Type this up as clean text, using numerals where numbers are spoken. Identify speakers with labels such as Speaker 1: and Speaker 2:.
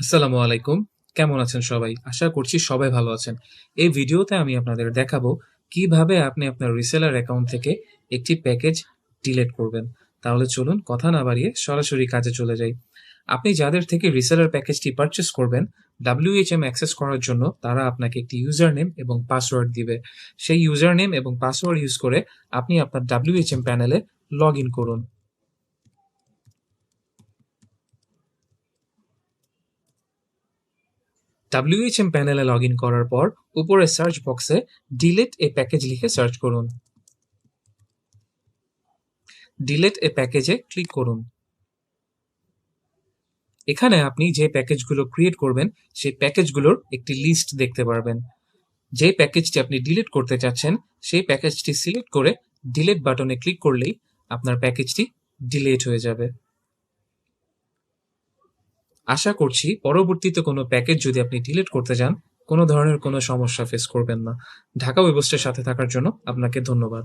Speaker 1: আসসালামু আলাইকুম। কেমন আছেন সবাই? আশা করছি সবাই ভালো আছেন। এই ভিডিওতে আমি আপনাদের দেখাবো কিভাবে আপনি আপনার রিসেলার অ্যাকাউন্ট থেকে একটি প্যাকেজ ডিলিট করবেন। তাহলে চলুন কথা না বাড়িয়ে সরাসরি কাজে চলে যাই। আপনি যাদের থেকে রিসেলার প্যাকেজটি পারচেজ করবেন, WHM অ্যাক্সেস করার জন্য তারা আপনাকে একটি ইউজার নেম এবং পাসওয়ার্ড দিবে। সেই ইউজার নেম এবং পাসওয়ার্ড ইউজ করে আপনি আপনার WHM প্যানেলে লগইন করুন। WHM প্যানেলে লগ ইন করার পর উপরে সার্চ বক্সে ডিলিট এ প্যাকেজ লিখে সার্চ করুন। ডিলিট এ প্যাকেজে ক্লিক করুন। এখানে আপনি যে প্যাকেজগুলো ক্রিয়েট করবেন সেই প্যাকেজগুলোর একটি লিস্ট দেখতে পারবেন। যে প্যাকেজটি আপনি ডিলিট করতে চাচ্ছেন সেই প্যাকেজটি সিলেক্ট করে ডিলিট বাটনে ক্লিক করলেই আপনার প্যাকেজটি ডিলিট হয়ে যাবে। আশা করছি পরবর্তীতে কোনো প্যাকেজ যদি আপনি ডিলিট করতে যান, কোনো ধরনের কোনো সমস্যা ফেস করবেন না। ঢাকা ওয়েবস্টের সাথে থাকার জন্য আপনাকে ধন্যবাদ।